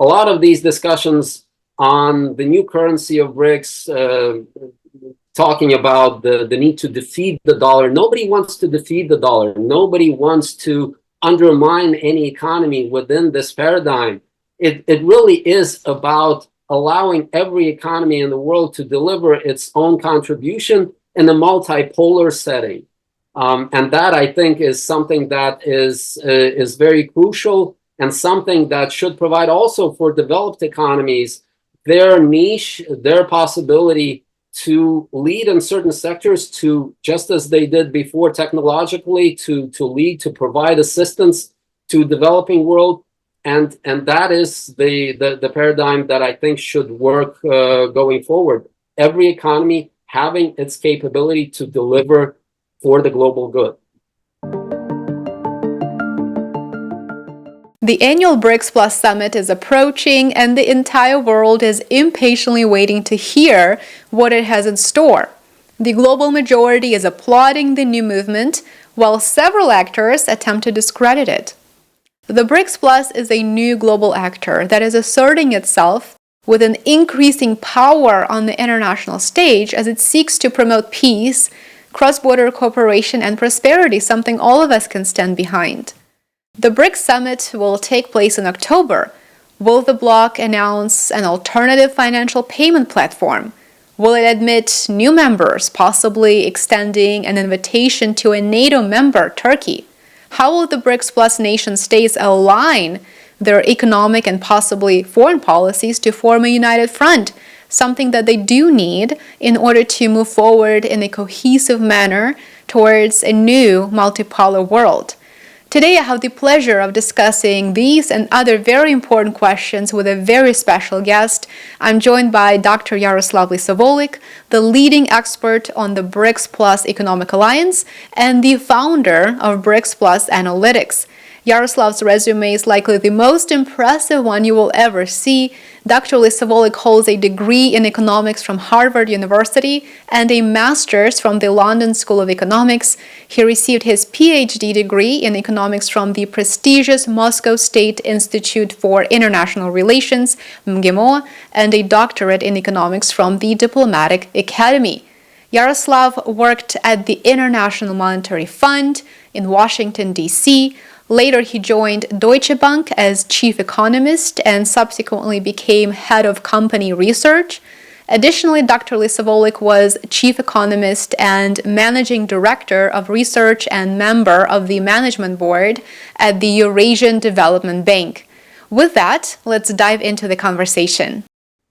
a lot of these discussions on the new currency of BRICS, talking about the need to defeat the dollar. Nobody wants to defeat the dollar. Nobody wants to undermine any economy within this paradigm. It really is about allowing every economy in the world to deliver its own contribution in a multipolar setting. And that, I think, is something that is very crucial, and something that should provide also for developed economies their niche, their possibility to lead in certain sectors, to, just as they did before technologically, to lead, to provide assistance to developing world. And that is the paradigm that I think should work going forward. Every economy having its capability to deliver for the global good. The annual BRICS Plus Summit is approaching, and the entire world is impatiently waiting to hear what it has in store. The global majority is applauding the new movement, while several actors attempt to discredit it. The BRICS Plus is a new global actor that is asserting itself with an increasing power on the international stage as it seeks to promote peace, cross-border cooperation, and prosperity, something all of us can stand behind. The BRICS Summit will take place in October. Will the bloc announce an alternative financial payment platform? Will it admit new members, possibly extending an invitation to a NATO member, Turkey? How will the BRICS Plus nation states align their economic and possibly foreign policies to form a united front, something that they do need in order to move forward in a cohesive manner towards a new multipolar world? Today, I have the pleasure of discussing these and other very important questions with a very special guest. I'm joined by Dr. Yaroslav Lissovolik, the leading expert on the BRICS Plus Economic Alliance and the founder of BRICS Plus Analytics. Yaroslav's resume is likely the most impressive one you will ever see. Dr. Lissovolik holds a degree in economics from Harvard University and a master's from the London School of Economics. He received his PhD degree in economics from the prestigious Moscow State Institute for International Relations, MGIMO, and a doctorate in economics from the Diplomatic Academy. Yaroslav worked at the International Monetary Fund in Washington, D.C. Later, he joined Deutsche Bank as chief economist and subsequently became head of company research. Additionally, Dr. Lissovolik was chief economist and managing director of research and member of the management board at the Eurasian Development Bank. With that, let's dive into the conversation.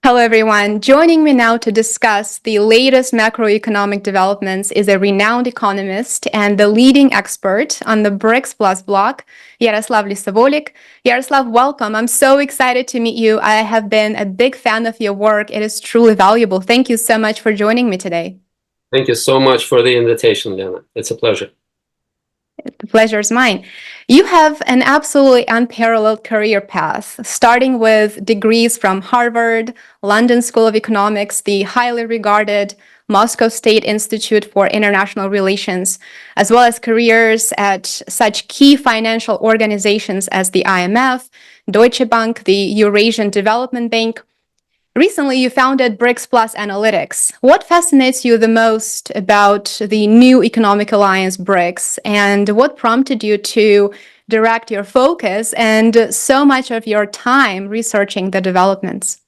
Hello, everyone. Joining me now to discuss the latest macroeconomic developments is a renowned economist and the leading expert on the BRICS Plus bloc, Yaroslav Lissovolik. Yaroslav, welcome. I'm so excited to meet you. I have been a big fan of your work. It is truly valuable. Thank you so much for joining me today. Thank you so much for the invitation, Lena. It's a pleasure. The pleasure is mine. You have an absolutely unparalleled career path, starting with degrees from Harvard, London School of Economics, the highly regarded Moscow State Institute for International Relations, as well as careers at such key financial organizations as the IMF, Deutsche Bank, the Eurasian Development Bank. Recently, you founded BRICS Plus Analytics. What fascinates you the most about the new economic alliance BRICS, and what prompted you to direct your focus and so much of your time researching the developments?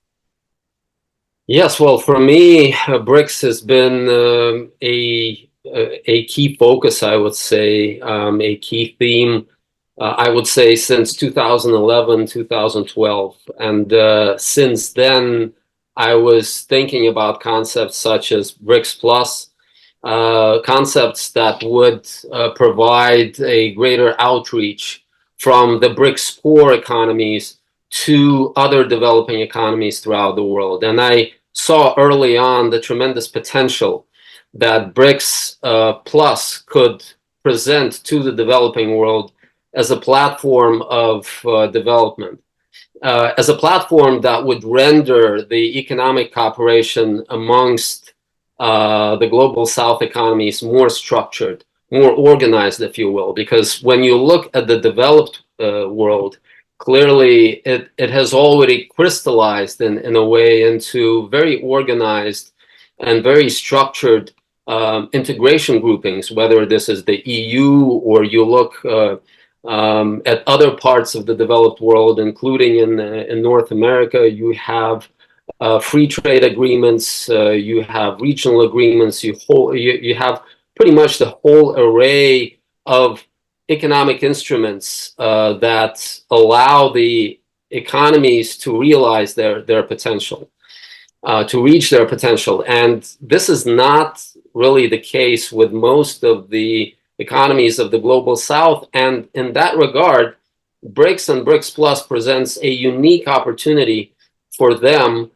Yes, well, for me, BRICS has been a key focus, I would say, a key theme, I would say, since 2011, 2012. And since then, I was thinking about concepts such as BRICS Plus, concepts that would provide a greater outreach from the BRICS core economies to other developing economies throughout the world. And I saw early on the tremendous potential that BRICS Plus could present to the developing world as a platform of development, as a platform that would render the economic cooperation amongst the global South economies more structured, more organized, if you will. Because when you look at the developed world, clearly it has already crystallized in a way into very organized and very structured integration groupings, whether this is the EU or you look at other parts of the developed world, including in North America. You have free trade agreements, you have regional agreements, you have pretty much the whole array of economic instruments that allow the economies to realize their potential, to reach their potential. And this is not really the case with most of the economies of the global south. And in that regard, BRICS and BRICS Plus presents a unique opportunity for them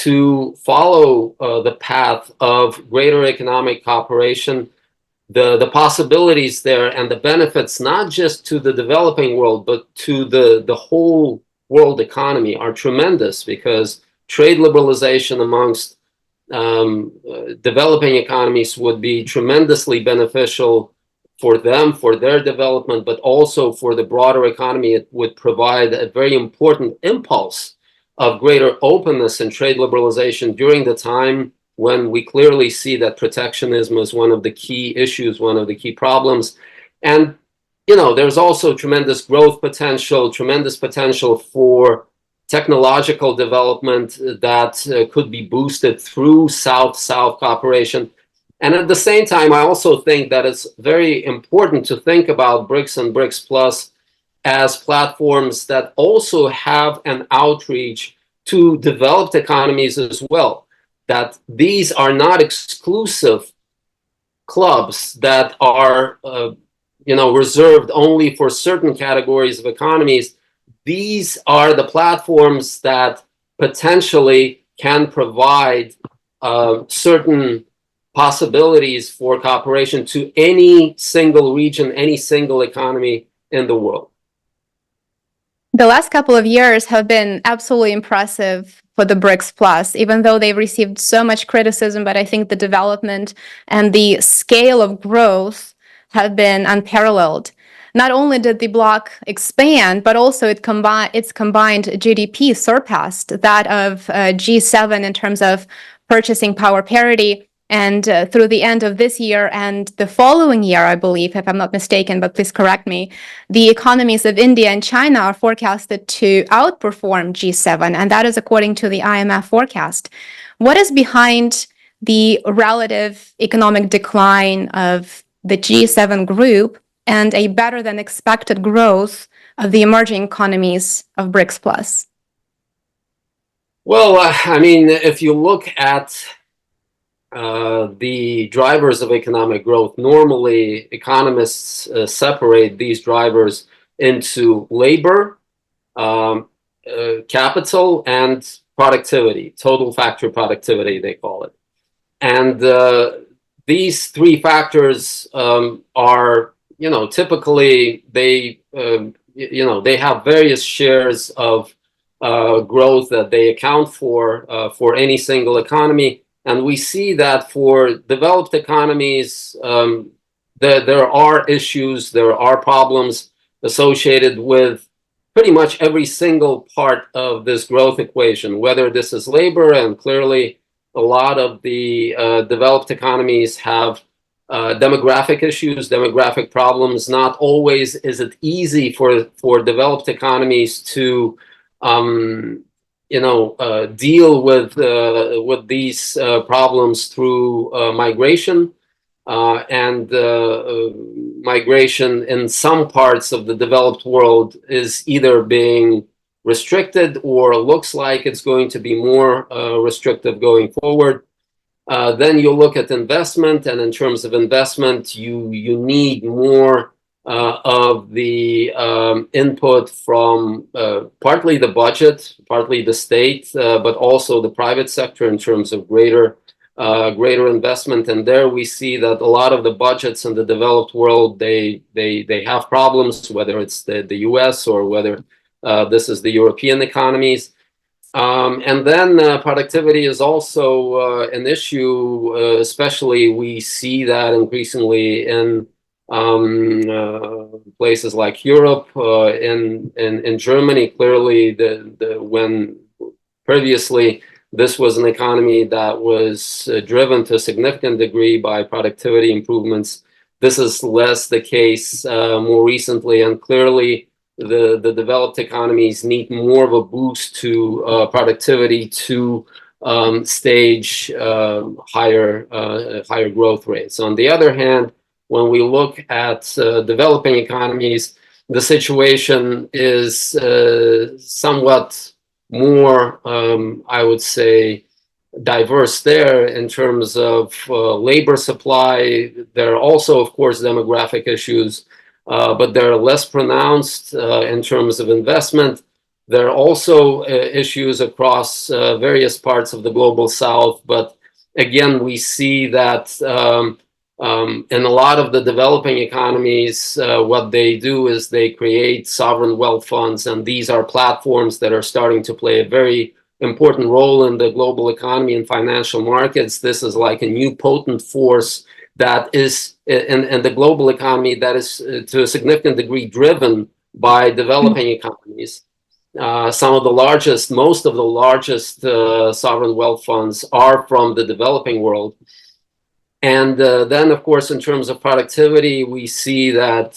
to follow the path of greater economic cooperation, the possibilities there and the benefits, not just to the developing world, but to the whole world economy are tremendous, because trade liberalization amongst developing economies would be tremendously beneficial for them, for their development, but also for the broader economy. It would provide a very important impulse of greater openness and trade liberalization during the time when we clearly see that protectionism is one of the key issues, one of the key problems. And, you know, there's also tremendous growth potential, tremendous potential for technological development that could be boosted through South-South cooperation. And at the same time, I also think that it's very important to think about BRICS and BRICS Plus as platforms that also have an outreach to developed economies as well. That these are not exclusive clubs that are, reserved only for certain categories of economies. These are the platforms that potentially can provide certain possibilities for cooperation to any single region, any single economy in the world. The last couple of years have been absolutely impressive for the BRICS Plus, even though they've received so much criticism. But I think the development and the scale of growth have been unparalleled. Not only did the bloc expand, but also its combined GDP surpassed that of G7 in terms of purchasing power parity. And through the end of this year and the following year, I believe, if I'm not mistaken, but please correct me, the economies of India and China are forecasted to outperform G7, and that is according to the IMF forecast. What is behind the relative economic decline of the G7 group and a better than expected growth of the emerging economies of BRICS Plus? Well, if you look at the drivers of economic growth, normally economists separate these drivers into labor, capital, and productivity, total factor productivity, they call it. And these three factors are, typically they have various shares of growth that they account for any single economy. And we see that for developed economies, there are issues, there are problems associated with pretty much every single part of this growth equation, whether this is labor, and clearly a lot of the developed economies have demographic issues, demographic problems. Not always is it easy for developed economies to deal with these problems through migration, and migration in some parts of the developed world is either being restricted or looks like it's going to be more restrictive going forward. Then you look at investment, and in terms of investment, you need more of the input from partly the budget, partly the state, but also the private sector in terms of greater investment. And there we see that a lot of the budgets in the developed world, they have problems, whether it's the US or whether this is the European economies. And then productivity is also an issue, especially we see that increasingly in places like Europe, in Germany, clearly when previously this was an economy that was driven to a significant degree by productivity improvements. This is less the case more recently, and clearly the developed economies need more of a boost to productivity to stage higher growth rates. On the other hand, when we look at developing economies, the situation is somewhat more, I would say, diverse there in terms of labor supply. There are also, of course, demographic issues, but they're less pronounced in terms of investment. There are also issues across various parts of the global south, but again, we see that in a lot of the developing economies, what they do is they create sovereign wealth funds, and these are platforms that are starting to play a very important role in the global economy and financial markets. This is like a new potent force that is in the global economy that is to a significant degree driven by developing economies. Some of the largest, most of the largest sovereign wealth funds are from the developing world. And then, of course, in terms of productivity, we see that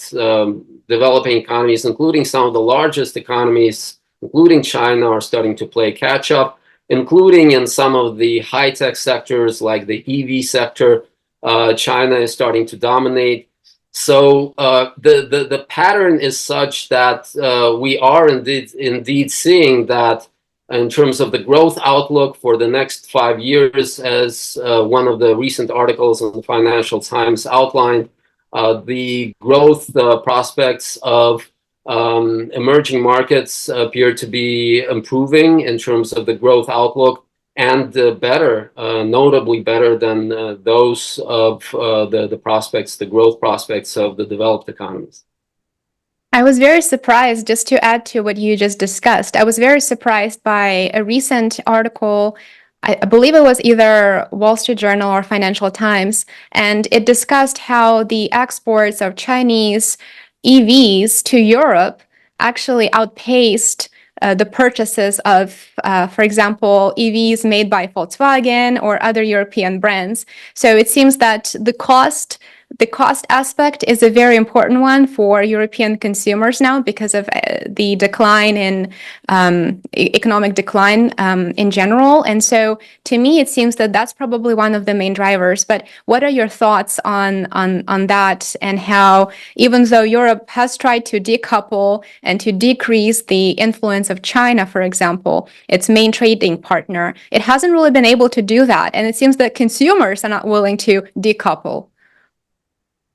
developing economies, including some of the largest economies, including China, are starting to play catch up, including in some of the high-tech sectors like the EV sector. China is starting to dominate. So the pattern is such that we are indeed seeing that in terms of the growth outlook for the next 5 years, as one of the recent articles in the Financial Times outlined, the growth prospects of emerging markets appear to be improving in terms of the growth outlook, and better, notably better than those of the prospects, the growth prospects of the developed economies. I was very surprised, just to add to what you just discussed, I was very surprised by a recent article. I believe it was either Wall Street Journal or Financial Times, and it discussed how the exports of Chinese EVs to Europe actually outpaced the purchases of, for example, EVs made by Volkswagen or other European brands. So it seems that the cost aspect is a very important one for European consumers now because of the decline in economic decline in general. And so to me, it seems that that's probably one of the main drivers. But what are your thoughts on that, and how, even though Europe has tried to decouple and to decrease the influence of China, for example, its main trading partner, it hasn't really been able to do that. And it seems that consumers are not willing to decouple.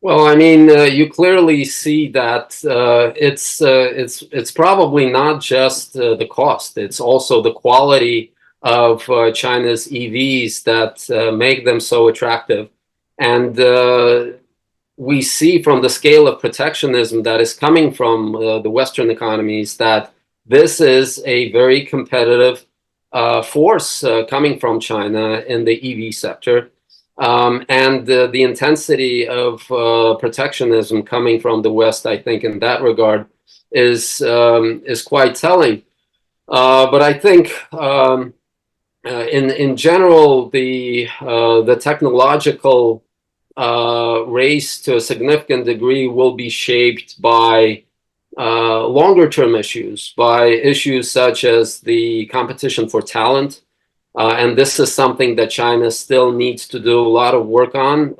Well, I mean, you clearly see that it's probably not just the cost; it's also the quality of China's EVs that make them so attractive. And we see from the scale of protectionism that is coming from the Western economies that this is a very competitive force coming from China in the EV sector. And the intensity of protectionism coming from the West, I think, in that regard, is quite telling. But I think, in general, the technological race to a significant degree will be shaped by longer-term issues, by issues such as the competition for talent. And this is something that China still needs to do a lot of work on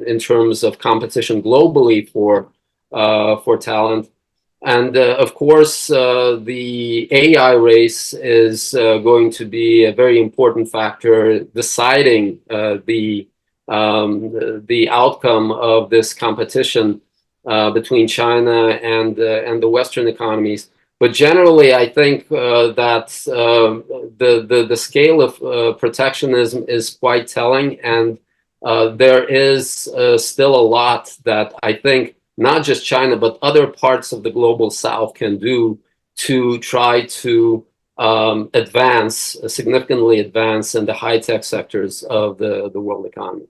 in terms of competition globally for talent. And of course, the AI race is going to be a very important factor deciding the outcome of this competition between China and the Western economies. But generally, I think that the scale of protectionism is quite telling, and there is still a lot that I think not just China, but other parts of the global South can do to try to significantly advance in the high-tech sectors of the world economy.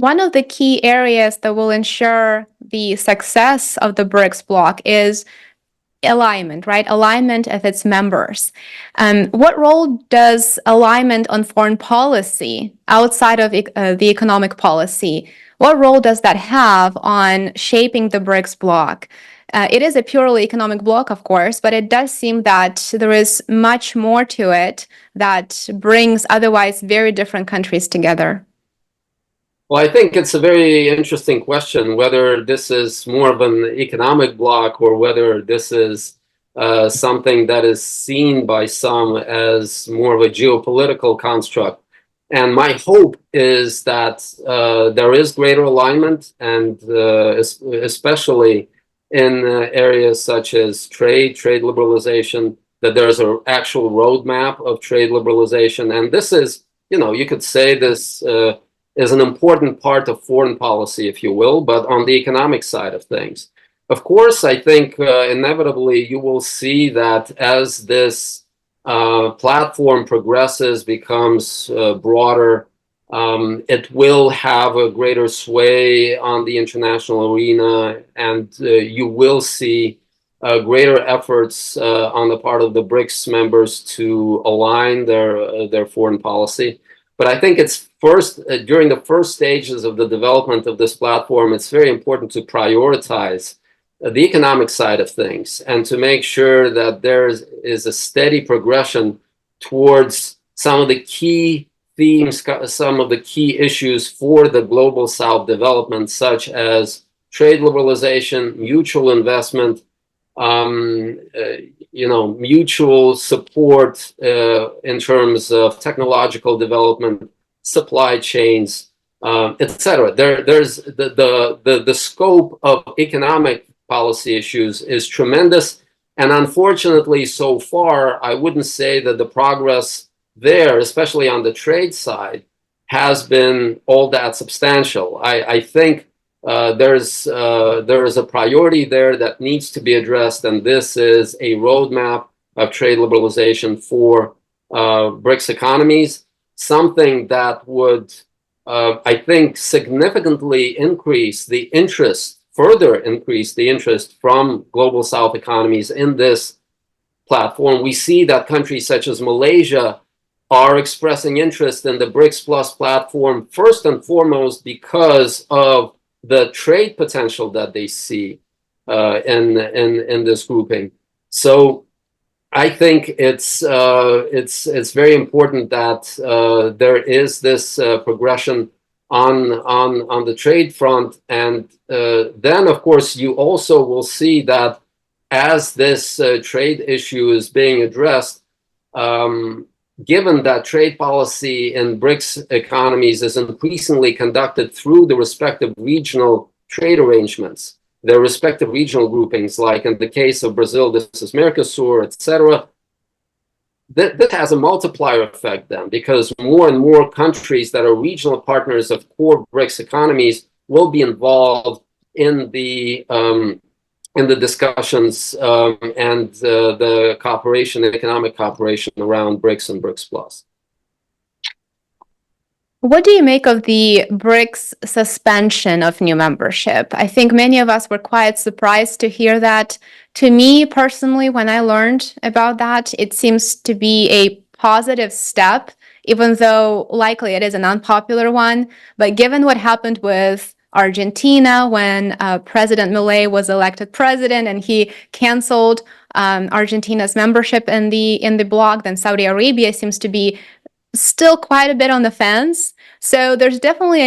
One of the key areas that will ensure the success of the BRICS bloc is alignment, right? Alignment of its members. What role does alignment on foreign policy outside of the economic policy, what role does that have on shaping the BRICS bloc? It is a purely economic bloc, of course, but it does seem that there is much more to it that brings otherwise very different countries together. Well, I think it's a very interesting question, whether this is more of an economic bloc or whether this is something that is seen by some as more of a geopolitical construct. And my hope is that there is greater alignment, and especially in areas such as trade liberalization, that there's an actual roadmap of trade liberalization. And this is, you could say this is an important part of foreign policy, if you will, but on the economic side of things. Of course, I think inevitably you will see that as this platform progresses, becomes broader, it will have a greater sway on the international arena, and you will see greater efforts on the part of the BRICS members to align their foreign policy. But I think it's during the first stages of the development of this platform, it's very important to prioritize the economic side of things and to make sure that there is a steady progression towards some of the key themes, some of the key issues for the global South development, such as trade liberalization, mutual investment, mutual support in terms of technological development, supply chains, etc. There's the scope of economic policy issues is tremendous, and unfortunately, so far, I wouldn't say that the progress there, especially on the trade side, has been all that substantial. I think there is a priority there that needs to be addressed, and this is a roadmap of trade liberalization for BRICS economies, something that would, I think, significantly further increase the interest from global South economies in this platform. We see that countries such as Malaysia are expressing interest in the BRICS Plus platform, first and foremost because of the trade potential that they see in this grouping. So I think it's very important that there is this progression on the trade front, and then of course you also will see that as this trade issue is being addressed, given that trade policy in BRICS economies is increasingly conducted through the respective regional trade arrangements, their respective regional groupings, like in the case of Brazil, this is Mercosur, etc. That has a multiplier effect then, because more and more countries that are regional partners of core BRICS economies will be involved in the discussions and the cooperation, economic cooperation around BRICS and BRICS Plus. What do you make of the BRICS suspension of new membership? I think many of us were quite surprised to hear that. To me personally, when I learned about that, it seems to be a positive step, even though likely it is an unpopular one. But given what happened with Argentina when President Milei was elected president and he canceled Argentina's membership in the bloc, then Saudi Arabia seems to be still quite a bit on the fence. So there's definitely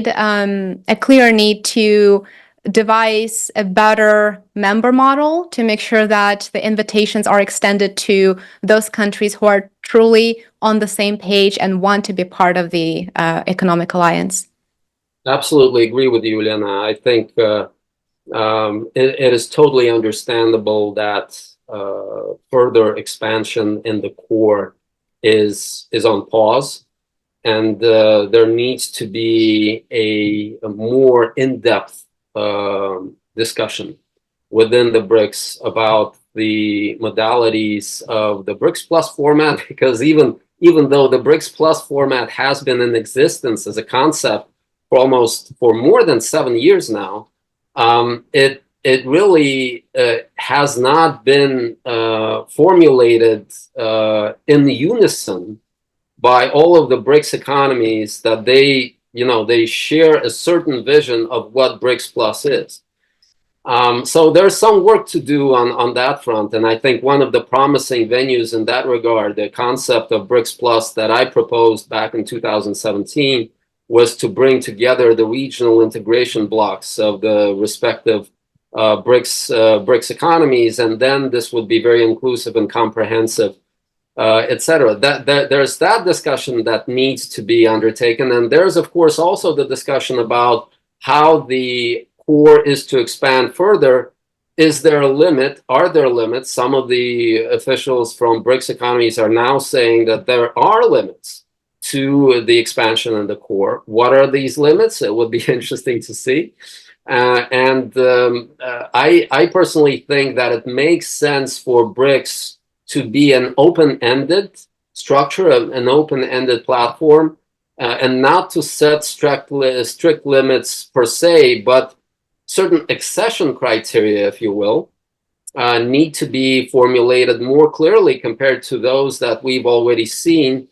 a clear need to devise a better member model to make sure that the invitations are extended to those countries who are truly on the same page and want to be part of the economic alliance. Absolutely agree with you, Lena. I think it is totally understandable that further expansion in the core is on pause, and there needs to be a more in-depth discussion within the BRICS about the modalities of the BRICS Plus format, because even though the BRICS Plus format has been in existence as a concept for more than 7 years now, it really has not been formulated in unison by all of the BRICS economies, that they share a certain vision of what BRICS Plus is. So there's some work to do on that front. And I think one of the promising venues in that regard, the concept of BRICS Plus that I proposed back in 2017, was to bring together the regional integration blocks of the respective BRICS economies. And then this would be very inclusive and comprehensive, etc. There's that discussion that needs to be undertaken. And there's, of course, also the discussion about how the core is to expand further. Is there a limit? Are there limits? Some of the officials from BRICS economies are now saying that there are limits to the expansion in the core. What are these limits? It would be interesting to see. I personally think that it makes sense for BRICS to be an open-ended structure, an open-ended platform, and not to set strict limits per se, but certain accession criteria, if you will, need to be formulated more clearly compared to those that we've already seen.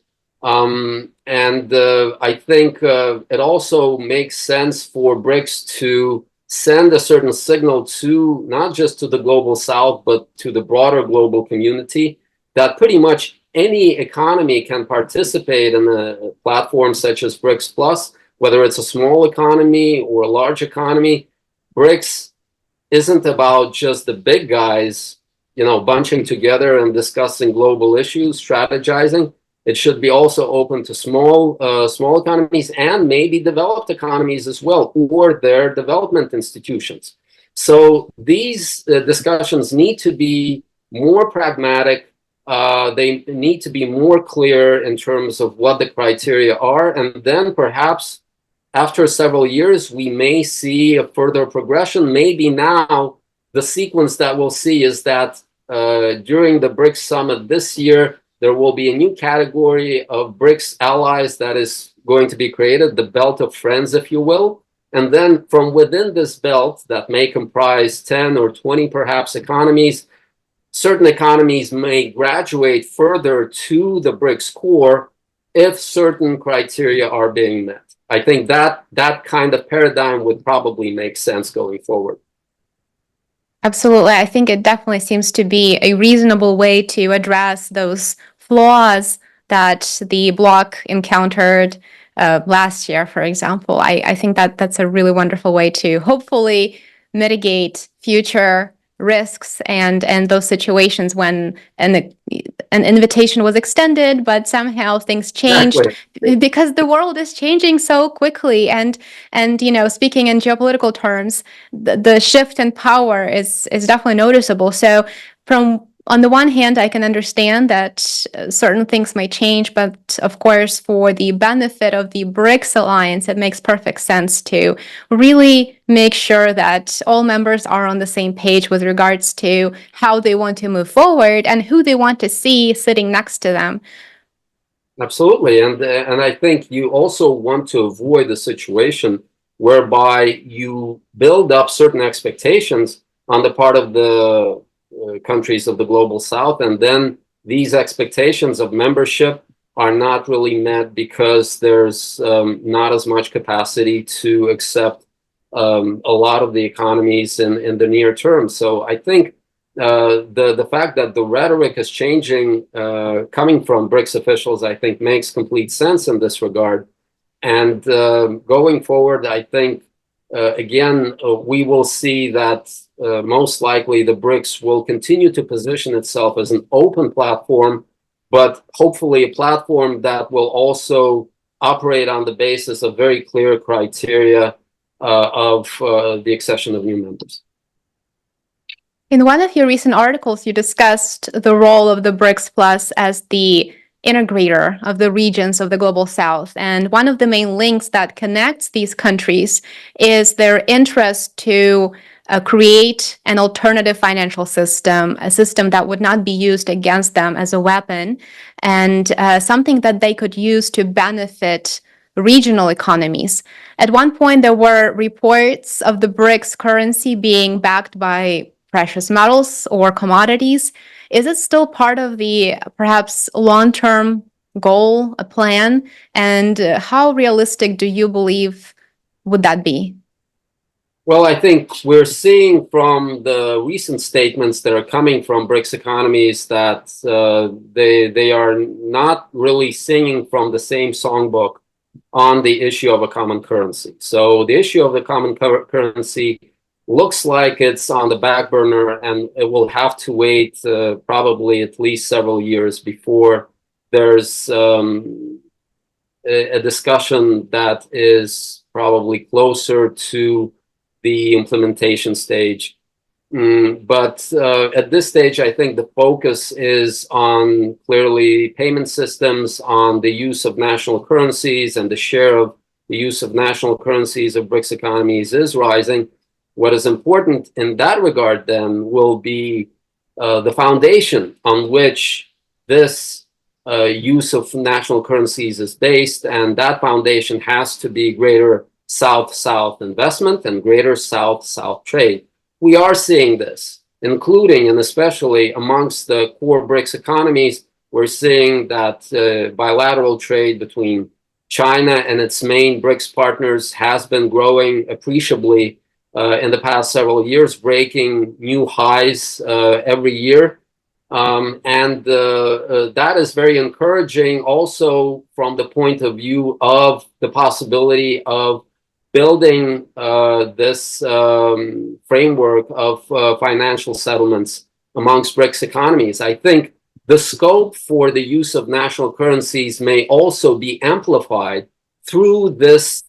I think it also makes sense for BRICS to send a certain signal to not just to the global South, but to the broader global community, that pretty much any economy can participate in a platform such as BRICS Plus, whether it's a small economy or a large economy. BRICS isn't about just the big guys, bunching together and discussing global issues, strategizing. It should be also open to small economies and maybe developed economies as well, or their development institutions. So these discussions need to be more pragmatic. They need to be more clear in terms of what the criteria are. And then perhaps after several years, we may see a further progression. Maybe now the sequence that we'll see is that during the BRICS Summit this year, there will be a new category of BRICS allies that is going to be created, the belt of friends, if you will. And then from within this belt that may comprise 10 or 20 perhaps economies, certain economies may graduate further to the BRICS core if certain criteria are being met. I think that kind of paradigm would probably make sense going forward. Absolutely. I think it definitely seems to be a reasonable way to address those flaws that the bloc encountered last year, for example. I think that that's a really wonderful way to hopefully mitigate future risks and those situations when an invitation was extended, but somehow things changed. Exactly. Because the world is changing so quickly. And speaking in geopolitical terms, the shift in power is definitely noticeable. So on the one hand, I can understand that certain things might change, but of course, for the benefit of the BRICS alliance, it makes perfect sense to really make sure that all members are on the same page with regards to how they want to move forward and who they want to see sitting next to them. Absolutely. And I think you also want to avoid a situation whereby you build up certain expectations on the part of the countries of the global South, and then these expectations of membership are not really met because there's not as much capacity to accept a lot of the economies in the near term. So I think the fact that the rhetoric is changing coming from BRICS officials, I think makes complete sense in this regard. And going forward, I think again, we will see that most likely the BRICS will continue to position itself as an open platform, but hopefully a platform that will also operate on the basis of very clear criteria of the accession of new members. In one of your recent articles, you discussed the role of the BRICS Plus as the integrator of the regions of the global South. And one of the main links that connects these countries is their interest to create an alternative financial system, a system that would not be used against them as a weapon, and something that they could use to benefit regional economies. At one point, there were reports of the BRICS currency being backed by precious metals or commodities. Is it still part of the perhaps long-term goal, a plan? And how realistic do you believe would that be? Well, I think we're seeing from the recent statements that are coming from BRICS economies that they are not really singing from the same songbook on the issue of a common currency. So the issue of the common currency looks like it's on the back burner, and it will have to wait probably at least several years before there's a discussion that is probably closer to the implementation stage. But at this stage, I think the focus is on clearly payment systems, on the use of national currencies, and the share of the use of national currencies of BRICS economies is rising. What is important in that regard then will be the foundation on which this use of national currencies is based, and that foundation has to be greater South-South investment and greater South-South trade. We are seeing this, including and especially amongst the core BRICS economies. We're seeing that bilateral trade between China and its main BRICS partners has been growing appreciably in the past several years, breaking new highs every year. And that is very encouraging also from the point of view of the possibility of building this framework of financial settlements amongst BRICS economies. I think the scope for the use of national currencies may also be amplified through this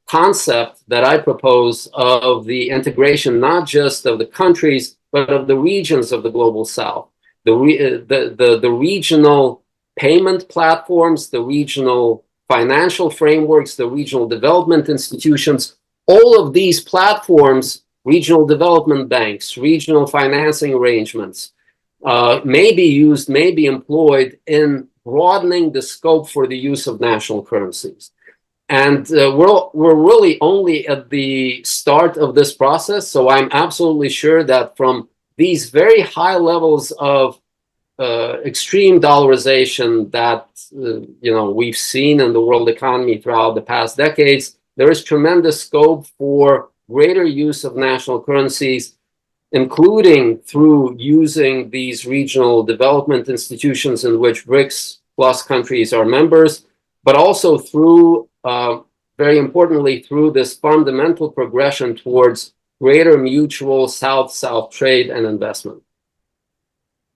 concept that I propose of the integration, not just of the countries, but of the regions of the global South. The regional payment platforms, the regional financial frameworks, the regional development institutions, all of these platforms, regional development banks, regional financing arrangements, may be used, may be employed in broadening the scope for the use of national currencies. And we're really only at the start of this process. So I'm absolutely sure that from these very high levels of extreme dollarization that we've seen in the world economy throughout the past decades, there is tremendous scope for greater use of national currencies, including through using these regional development institutions in which BRICS plus countries are members, but also through, very importantly, through this fundamental progression towards greater mutual South-South trade and investment.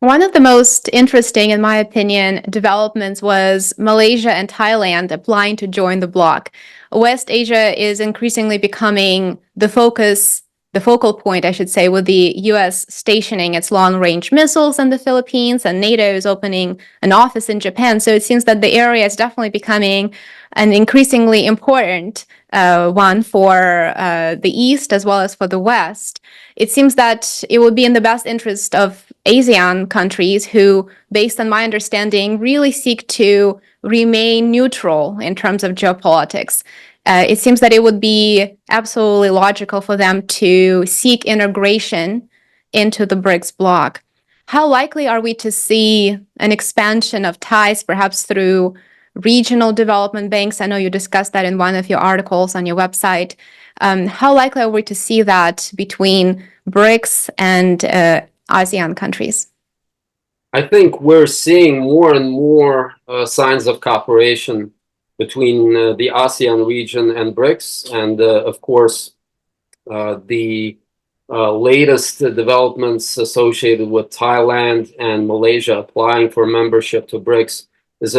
One of the most interesting, in my opinion, developments was Malaysia and Thailand applying to join the bloc. West Asia is increasingly becoming the focal point, I should say, with the US stationing its long-range missiles in the Philippines, and NATO is opening an office in Japan. So it seems that the area is definitely becoming an increasingly important one for the East as well as for the West. It seems that it would be in the best interest of ASEAN countries who, based on my understanding, really seek to remain neutral in terms of geopolitics. It seems that it would be absolutely logical for them to seek integration into the BRICS bloc. How likely are we to see an expansion of ties, perhaps through regional development banks? I know you discussed that in one of your articles on your website. How likely are we to see that between BRICS and ASEAN countries? I think we're seeing more and more signs of cooperation between the ASEAN region and BRICS. And of course, the latest developments associated with Thailand and Malaysia applying for membership to BRICS is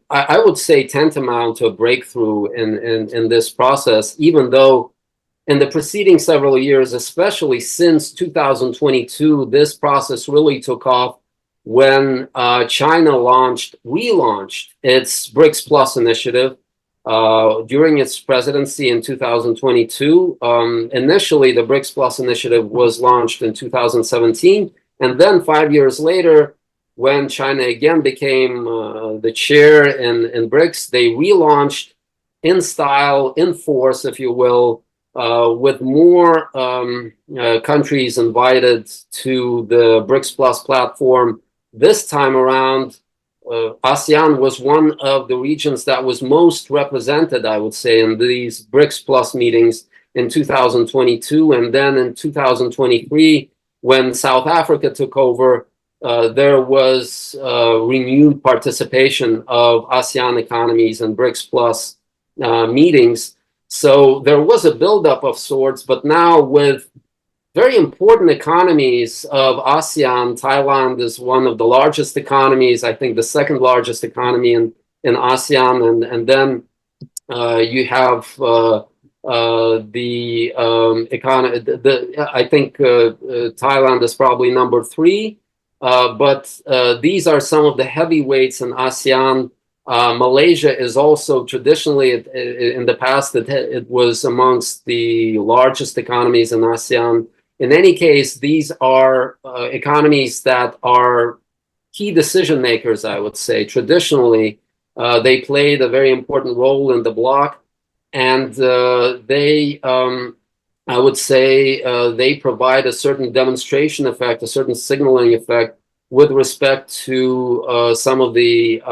I would say, tantamount to a breakthrough in this process, even though in the preceding several years, especially since 2022, this process really took off when China relaunched its BRICS Plus initiative during its presidency in 2022. Initially, the BRICS Plus initiative was launched in 2017, and then 5 years later, when China again became the chair in BRICS, they relaunched in style, in force, if you will, with more countries invited to the BRICS Plus platform. This time around, ASEAN was one of the regions that was most represented, I would say, in these BRICS Plus meetings in 2022. And then in 2023, when South Africa took over, there was renewed participation of ASEAN economies and BRICS Plus meetings. So there was a buildup of sorts, but now with very important economies of ASEAN, Thailand is one of the largest economies, I think the second largest economy in ASEAN, and then you have the economy. I think Thailand is probably number three, but these are some of the heavyweights in ASEAN. Malaysia is also traditionally, in the past, it was amongst the largest economies in ASEAN. In any case, these are economies that are key decision makers, I would say. Traditionally, they played a very important role in the bloc, and I would say, they provide a certain demonstration effect, a certain signaling effect with respect to some of the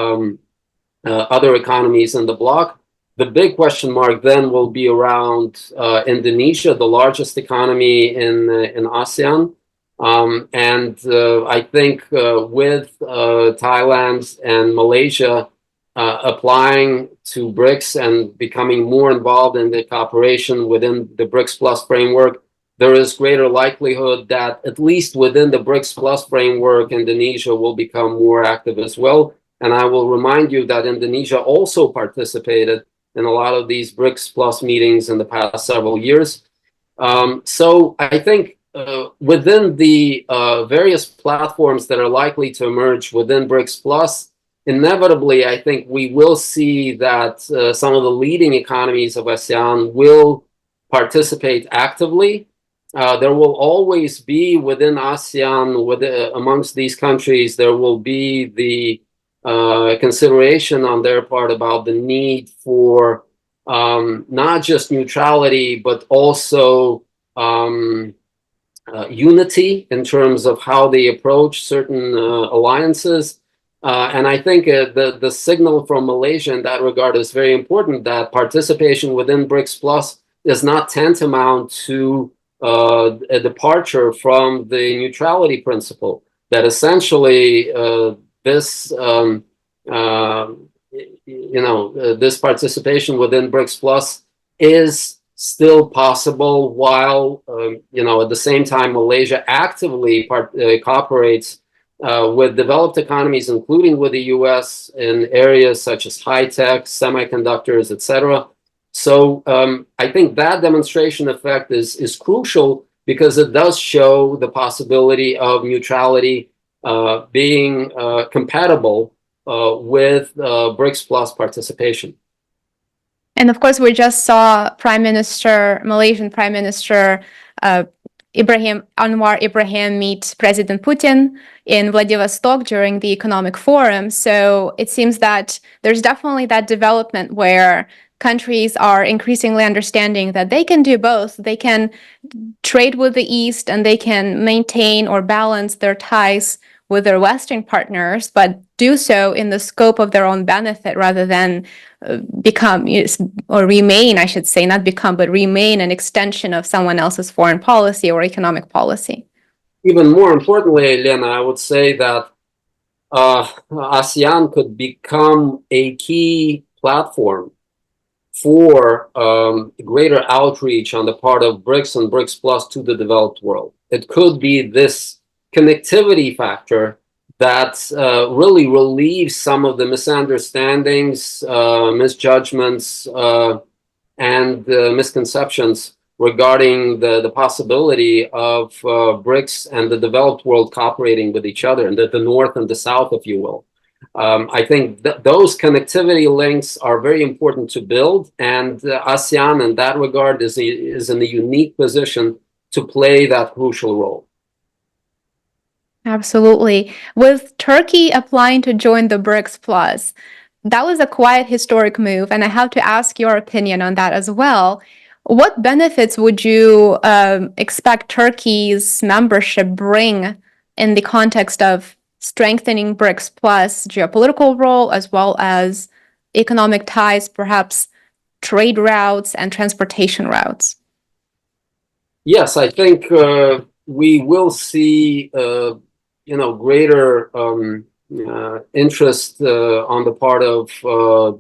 other economies in the bloc. The big question mark then will be around Indonesia, the largest economy in ASEAN. And I think with Thailand and Malaysia applying to BRICS and becoming more involved in the cooperation within the BRICS Plus framework, there is greater likelihood that at least within the BRICS Plus framework, Indonesia will become more active as well. And I will remind you that Indonesia also participated in a lot of these BRICS Plus meetings in the past several years. So I think within the various platforms that are likely to emerge within BRICS Plus, inevitably, I think we will see that some of the leading economies of ASEAN will participate actively. There will always be within ASEAN, amongst these countries, there will be the consideration on their part about the need for not just neutrality, but also unity in terms of how they approach certain alliances. And I think the signal from Malaysia in that regard is very important, that participation within BRICS Plus is not tantamount to a departure from the neutrality principle, that essentially this this participation within BRICS Plus is still possible, while at the same time Malaysia actively cooperates with developed economies, including with the U.S. in areas such as high tech, semiconductors, etc. So I think that demonstration effect is crucial, because it does show the possibility of neutrality being compatible with BRICS Plus participation. And of course, we just saw Malaysian Prime Minister Anwar Ibrahim meet President Putin in Vladivostok during the Economic Forum. So it seems that there's definitely that development where countries are increasingly understanding that they can do both. They can trade with the East, and they can maintain or balance their ties with their Western partners, but do so in the scope of their own benefit, rather than become, or remain, I should say, not become, but remain an extension of someone else's foreign policy or economic policy. Even more importantly, Elena, I would say that ASEAN could become a key platform for greater outreach on the part of BRICS and BRICS Plus to the developed world. It could be this connectivity factor that really relieves some of the misunderstandings, misjudgments, and misconceptions regarding the possibility of BRICS and the developed world cooperating with each other, and the North and the South, if you will. I think those connectivity links are very important to build, and ASEAN in that regard is in a unique position to play that crucial role. Absolutely. With Turkey applying to join the BRICS Plus, That was a quiet historic move, and I have to ask your opinion on that as well. What benefits would you expect Turkey's membership bring in the context of strengthening BRICS plus geopolitical role as well as economic ties, perhaps trade routes and transportation routes? Yes, I think we will see, greater interest on the part of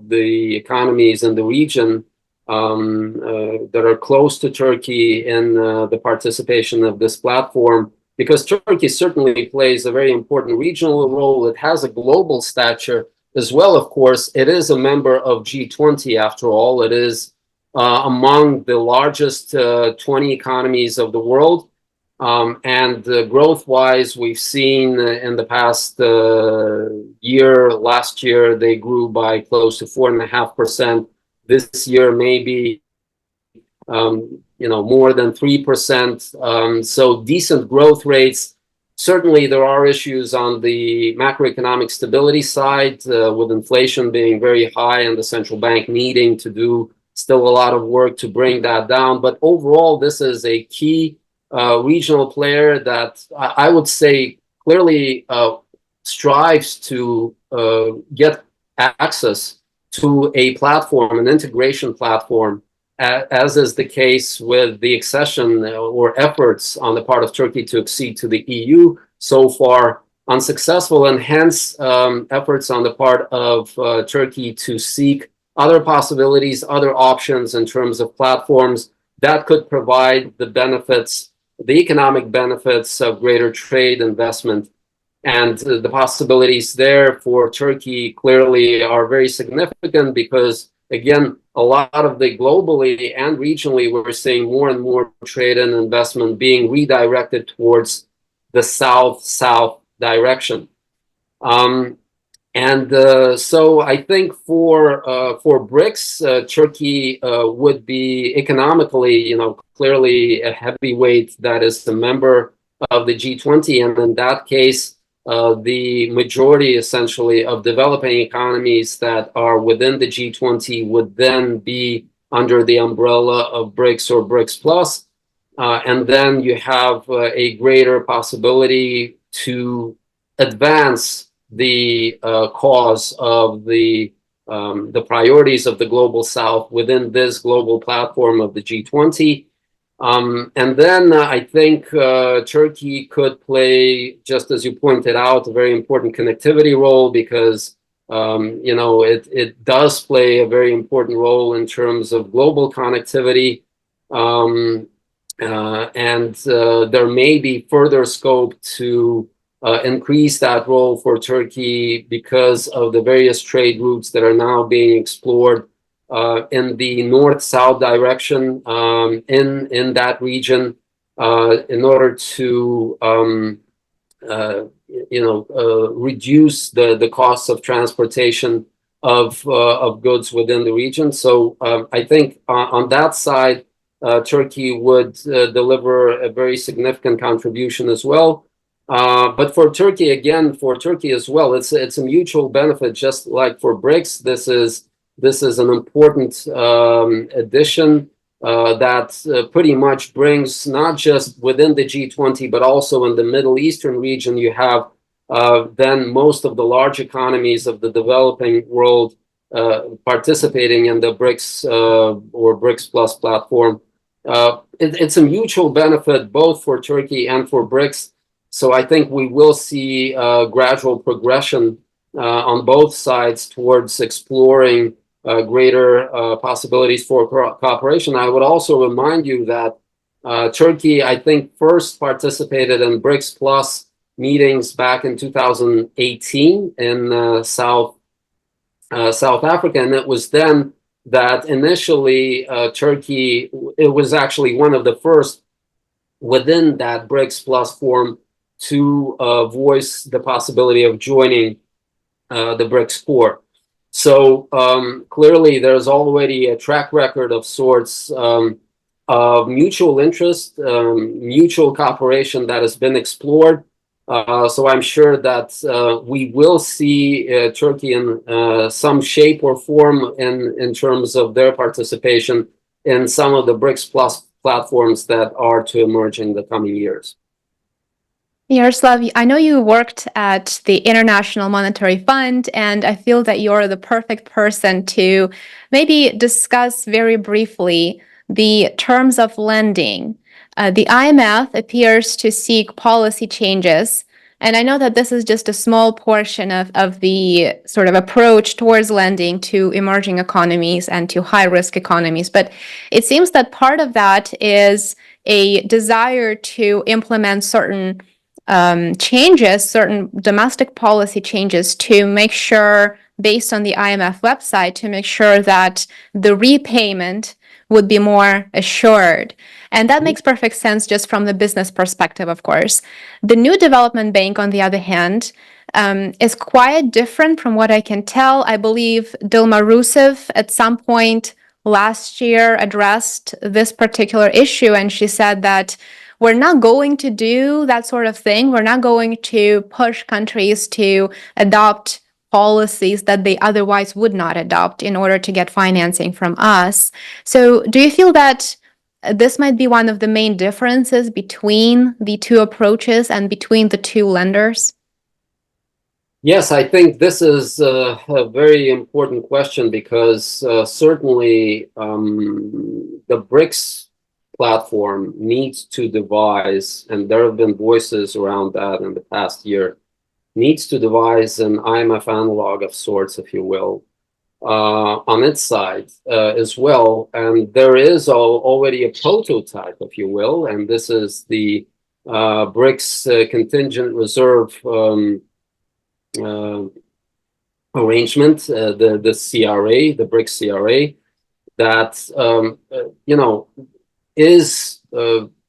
the economies in the region that are close to Turkey in the participation of this platform, because Turkey certainly plays a very important regional role. It has a global stature as well, of course. It is a member of G20 after all. It is among the largest 20 economies of the world. And growth-wise, we've seen in the past last year, they grew by close to 4.5%. This year, maybe, more than 3%. So decent growth rates. Certainly, there are issues on the macroeconomic stability side, with inflation being very high and the central bank needing to do still a lot of work to bring that down. But overall, this is a key regional player that I would say clearly strives to get access to a platform, an integration platform, as is the case with the accession or efforts on the part of Turkey to accede to the EU, so far unsuccessful, and hence efforts on the part of Turkey to seek other possibilities, other options in terms of platforms that could provide the benefits, the economic benefits of greater trade, investment, and the possibilities there for Turkey clearly are very significant because, again, a lot of the globally and regionally, we're seeing more and more trade and investment being redirected towards the south-south direction. So I think for BRICS, Turkey would be economically, clearly a heavyweight that is a member of the G20, and in that case, the majority essentially of developing economies that are within the G20 would then be under the umbrella of BRICS or BRICS plus, and then you have a greater possibility to advance the cause of the priorities of the global South within this global platform of the G20. And then I think Turkey could play, just as you pointed out, a very important connectivity role because, it does play a very important role in terms of global connectivity. And there may be further scope to increase that role for Turkey because of the various trade routes that are now being explored in the north-south direction in that region in order to reduce the costs of transportation of goods within the region. So I think on that side, Turkey would deliver a very significant contribution as well. But for Turkey as well, it's a mutual benefit, just like for BRICS. This is an important addition that pretty much brings not just within the G20, but also in the Middle Eastern region, you have then most of the large economies of the developing world participating in the BRICS or BRICS Plus platform. It's a mutual benefit both for Turkey and for BRICS. So I think we will see gradual progression on both sides towards exploring greater possibilities for cooperation. I would also remind you that Turkey, I think, first participated in BRICS Plus meetings back in 2018 in South Africa, and it was then that initially Turkey, it was actually one of the first within that BRICS Plus forum to voice the possibility of joining the BRICS core. So clearly there's already a track record of sorts of mutual interest, mutual cooperation that has been explored. So I'm sure that we will see Turkey in some shape or form in terms of their participation in some of the BRICS Plus platforms that are to emerge in the coming years. Yaroslav, I know you worked at the International Monetary Fund, and I feel that you're the perfect person to maybe discuss very briefly the terms of lending. The IMF appears to seek policy changes, and I know that this is just a small portion of the sort of approach towards lending to emerging economies and to high-risk economies, but it seems that part of that is a desire to implement certain changes, certain domestic policy changes to make sure, based on the IMF website, to make sure that the repayment would be more assured. And that makes perfect sense just from the business perspective, of course. The new development bank, on the other hand, is quite different from what I can tell. I believe Dilma Rousseff at some point last year addressed this particular issue, and she said that we're not going to do that sort of thing. We're not going to push countries to adopt policies that they otherwise would not adopt in order to get financing from us. So, do you feel that this might be one of the main differences between the two approaches and between the two lenders? Yes, I think this is a very important question because certainly the BRICS platform needs to devise, and there have been voices around that in the past year, needs to devise an IMF analog of sorts, if you will, on its side as well. And there is already a prototype, if you will, and this is the BRICS contingent reserve arrangement, the CRA, the BRICS CRA, that is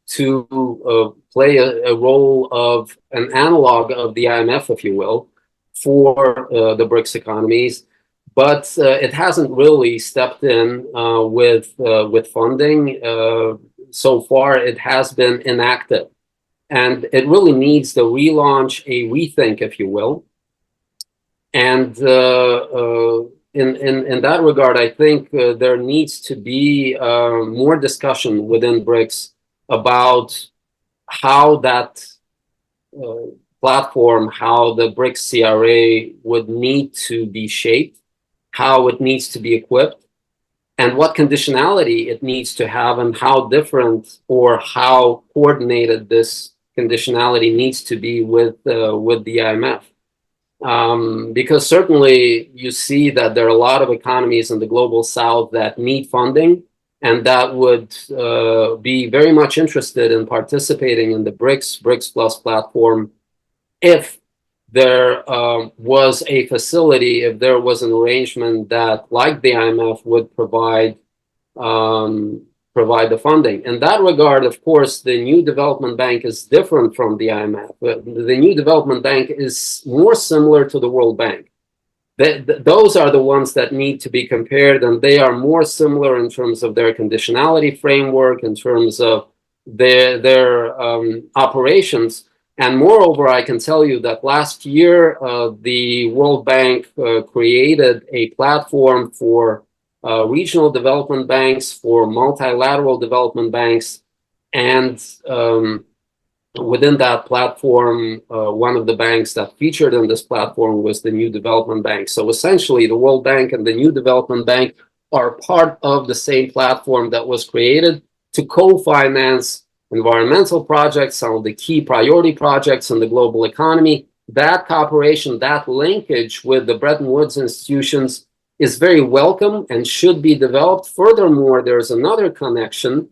to play a role of an analog of the IMF, if you will, for the BRICS economies, but it hasn't really stepped in with funding. So far, it has been inactive, and it really needs to relaunch, a rethink, if you will. And in that regard, I think there needs to be more discussion within BRICS about how that platform, how the BRICS CRA would need to be shaped, how it needs to be equipped, and what conditionality it needs to have, and how different or how coordinated this conditionality needs to be with the IMF. Because certainly you see that there are a lot of economies in the global south that need funding and that would be very much interested in participating in the BRICS Plus platform if there was a facility, if there was an arrangement that, like the IMF, would provide the funding. In that regard, of course, the new development bank is different from the IMF. The new development bank is more similar to the World Bank. Those are the ones that need to be compared, and they are more similar in terms of their conditionality framework, in terms of their operations. And moreover, I can tell you that last year, the World Bank created a platform for regional development banks, for multilateral development banks, and within that platform, one of the banks that featured in this platform was the New Development Bank. So essentially, the World Bank and the New Development Bank are part of the same platform that was created to co-finance environmental projects, some of the key priority projects in the global economy. That cooperation, that linkage with the Bretton Woods institutions is very welcome and should be developed. Furthermore, there's another connection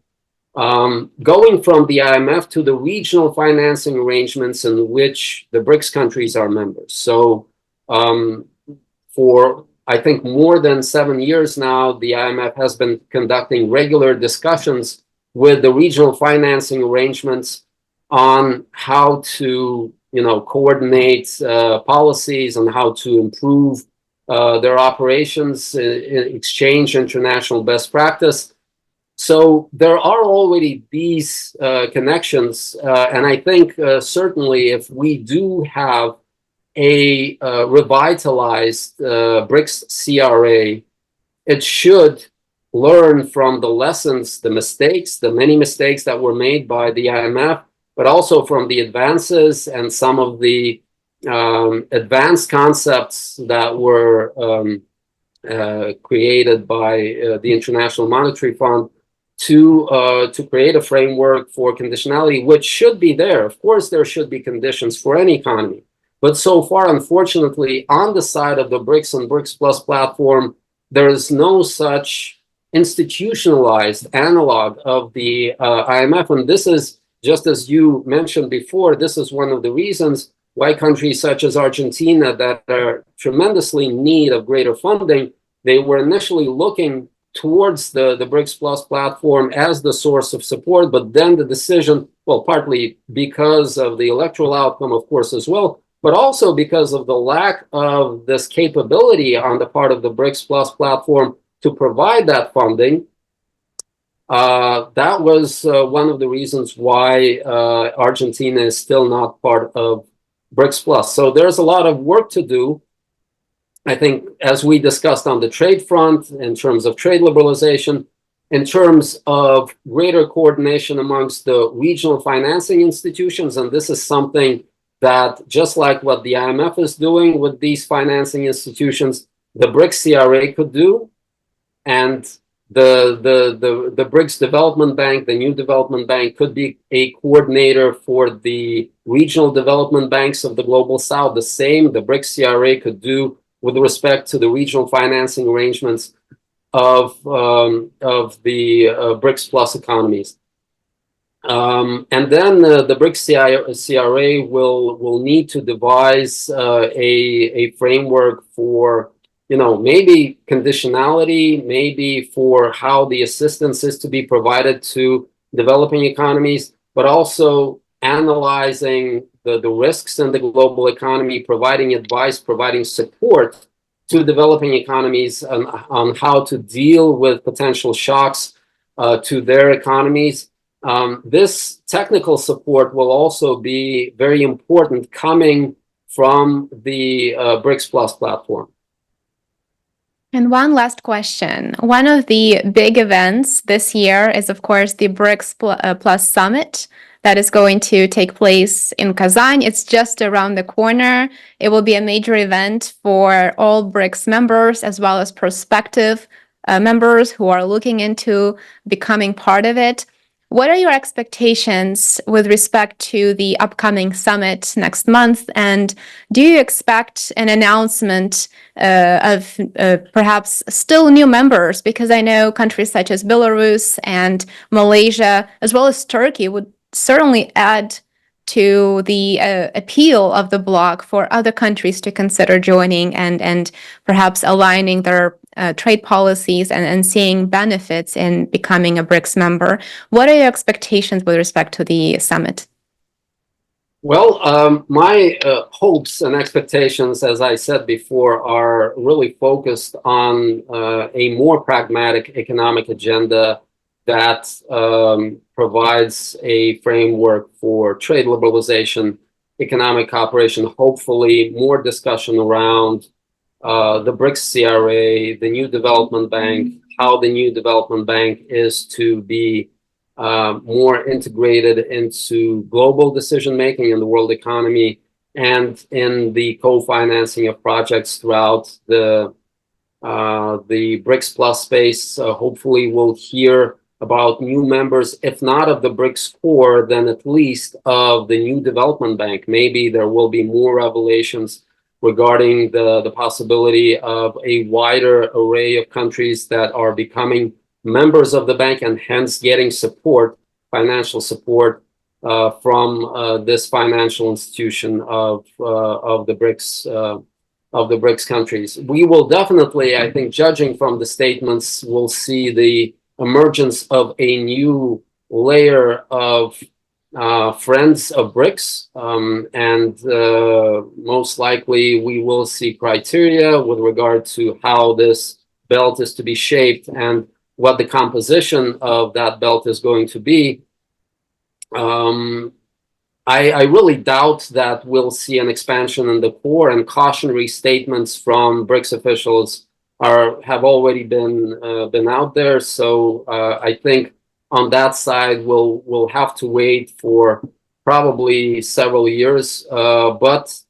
going from the IMF to the regional financing arrangements in which the BRICS countries are members. So for, I think, more than 7 years now, the IMF has been conducting regular discussions with the regional financing arrangements on how to, coordinate policies and how to improve their operations, exchange international best practice. So there are already these connections, and I think certainly if we do have a revitalized BRICS CRA, it should learn from the lessons, the mistakes, the many mistakes that were made by the IMF, but also from the advances and some of the advanced concepts that were created by the International Monetary Fund to create a framework for conditionality, which should be there. Of course, there should be conditions for any economy. But so far, unfortunately, on the side of the BRICS and BRICS Plus platform, there is no such institutionalized analog of the IMF. And this is, just as you mentioned before, this is one of the reasons why countries such as Argentina that are tremendously in need of greater funding, they were initially looking towards the BRICS Plus platform as the source of support, but then the decision, well, partly because of the electoral outcome, of course, as well, but also because of the lack of this capability on the part of the BRICS Plus platform to provide that funding. That was one of the reasons why Argentina is still not part of BRICS Plus. So there's a lot of work to do. I think, as we discussed on the trade front, in terms of trade liberalization, in terms of greater coordination amongst the regional financing institutions, and this is something that, just like what the IMF is doing with these financing institutions, the BRICS CRA could do, and the BRICS Development Bank, the new development bank, could be a coordinator for the regional development banks of the Global South. The same the BRICS CRA could do with respect to the regional financing arrangements of the BRICS Plus economies. And then the BRICS CRA will need to devise a framework for, maybe conditionality, maybe for how the assistance is to be provided to developing economies, but also analyzing the risks in the global economy, providing advice, providing support to developing economies on how to deal with potential shocks to their economies. This technical support will also be very important coming from the BRICS Plus platform. And one last question. One of the big events this year is, of course, the BRICS Plus Summit that is going to take place in Kazan. It's just around the corner. It will be a major event for all BRICS members as well as prospective members who are looking into becoming part of it. What are your expectations with respect to the upcoming summit next month? And do you expect an announcement of perhaps still new members? Because I know countries such as Belarus and Malaysia, as well as Turkey, would certainly add to the appeal of the bloc for other countries to consider joining and perhaps aligning their trade policies and seeing benefits in becoming a BRICS member. What are your expectations with respect to the summit? Well, my hopes and expectations, as I said before, are really focused on a more pragmatic economic agenda that provides a framework for trade liberalization, economic cooperation, hopefully more discussion around the BRICS CRA, the new development bank, how the new development bank is to be more integrated into global decision-making in the world economy and in the co-financing of projects throughout the BRICS Plus space. Hopefully we'll hear about new members, if not of the BRICS core, then at least of the new development bank. Maybe there will be more revelations regarding the possibility of a wider array of countries that are becoming members of the bank and hence getting support, financial support from this financial institution of the BRICS countries. We will definitely, I think, judging from the statements, we'll see the emergence of a new layer of friends of BRICS, and most likely we will see criteria with regard to how this belt is to be shaped, and what the composition of that belt is going to be, I really doubt that we'll see an expansion in the core, and cautionary statements from BRICS officials have already been out there. So I think on that side we'll have to wait for probably several years. There's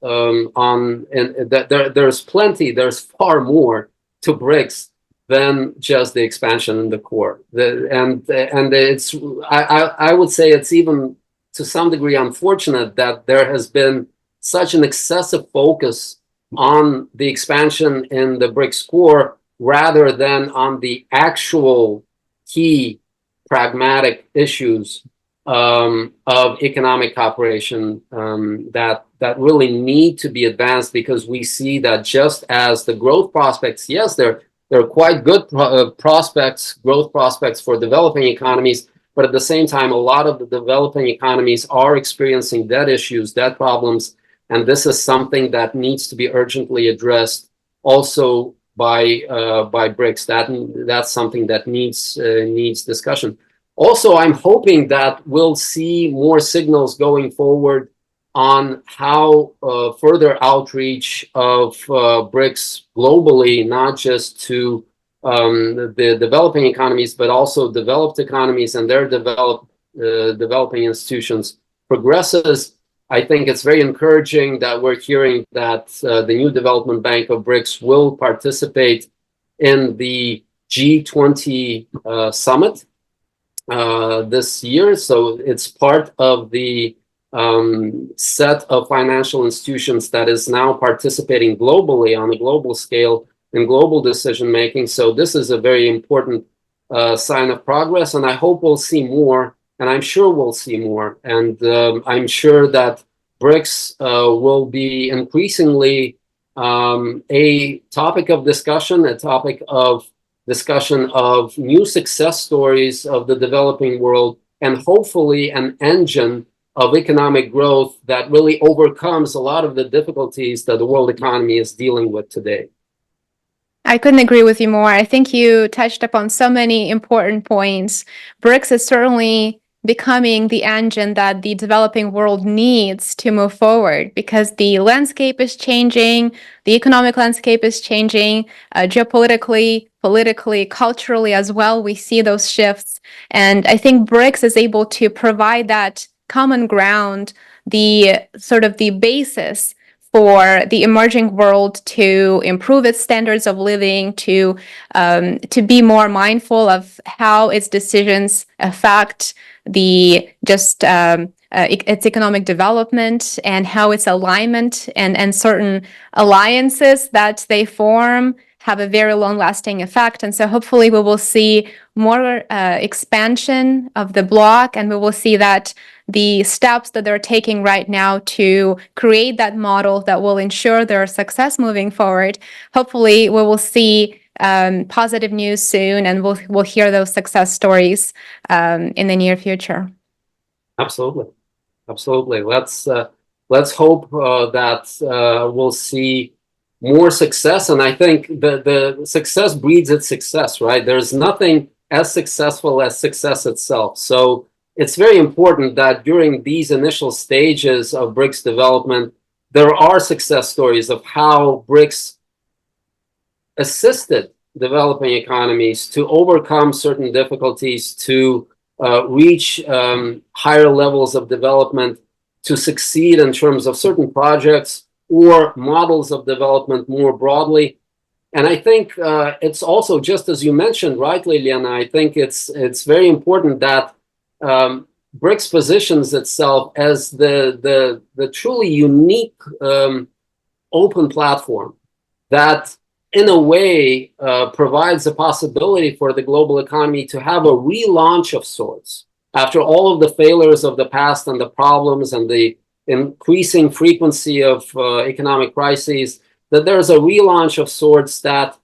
far more to BRICS than just the expansion in the core. I would say it's even to some degree unfortunate that there has been such an excessive focus on the expansion in the BRICS core rather than on the actual key pragmatic issues of economic cooperation that really need to be advanced, because we see that just as the growth prospects, yes, they're quite good growth prospects for developing economies, but at the same time, a lot of the developing economies are experiencing debt issues, debt problems, and this is something that needs to be urgently addressed also by BRICS. That's something that needs discussion. Also, I'm hoping that we'll see more signals going forward on how further outreach of BRICS globally, not just to the developing economies, but also developed economies and their developing institutions progresses. I think it's very encouraging that we're hearing that the new development bank of BRICS will participate in the G20 summit this year. So it's part of the set of financial institutions that is now participating globally on a global scale in global decision making. So this is a very important sign of progress, and I hope we'll see more, and I'm sure we'll see more. And I'm sure that BRICS will be increasingly a topic of discussion, of new success stories of the developing world, and hopefully an engine of economic growth that really overcomes a lot of the difficulties that the world economy is dealing with today. I couldn't agree with you more. I think you touched upon so many important points. BRICS is certainly becoming the engine that the developing world needs to move forward, because the landscape is changing, the economic landscape is changing, geopolitically, politically, culturally as well. We see those shifts. And I think BRICS is able to provide that common ground, the sort of the basis for the emerging world to improve its standards of living, to be more mindful of how its decisions affect its economic development, and how its alignment and certain alliances that they form have a very long-lasting effect. And so hopefully we will see more expansion of the bloc, and we will see that the steps that they're taking right now to create that model that will ensure their success moving forward. Hopefully we will see positive news soon, and we'll hear those success stories in the near future. Absolutely. Let's hope that we'll see more success. And I think the success breeds its success, right? There's nothing as successful as success itself. So it's very important that during these initial stages of BRICS development, there are success stories of how BRICS assisted developing economies to overcome certain difficulties, to reach higher levels of development, to succeed in terms of certain projects or models of development more broadly. And I think it's also, just as you mentioned rightly, Liana, I think it's very important that BRICS positions itself as the truly unique open platform that in a way provides a possibility for the global economy to have a relaunch of sorts after all of the failures of the past and the problems and the increasing frequency of economic crises, that there's a relaunch of sorts that,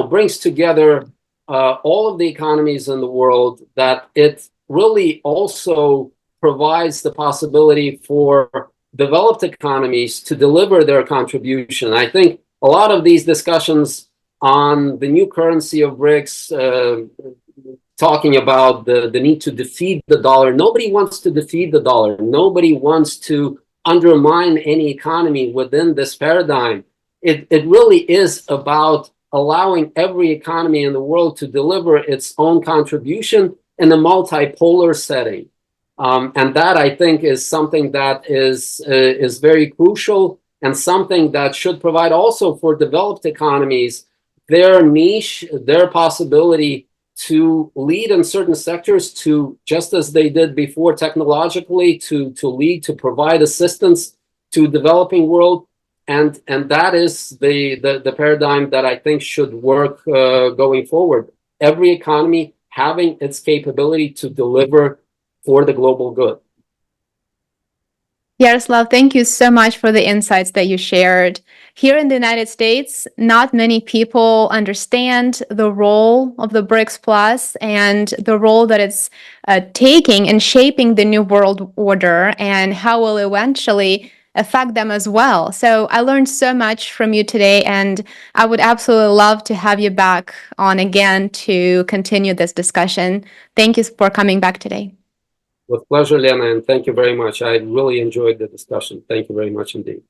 brings together all of the economies in the world, that it really also provides the possibility for developed economies to deliver their contribution. I think a lot of these discussions on the new currency of BRICS, talking about the need to defeat the dollar. Nobody wants to defeat the dollar. Nobody wants to undermine any economy within this paradigm. It really is about allowing every economy in the world to deliver its own contribution in a multipolar setting. And that, I think, is something that is very crucial, and something that should provide also for developed economies their niche, their possibility to lead in certain sectors, to, just as they did before technologically, to lead, to provide assistance to developing world. And that is the paradigm that I think should work going forward. Every economy having its capability to deliver for the global good. Yaroslav, thank you so much for the insights that you shared. Here in the United States, not many people understand the role of the BRICS Plus and the role that it's taking in shaping the new world order, and how it will eventually affect them as well. So I learned so much from you today, and I would absolutely love to have you back on again to continue this discussion. Thank you for coming back today. With pleasure, Lena, and thank you very much. I really enjoyed the discussion. Thank you very much indeed.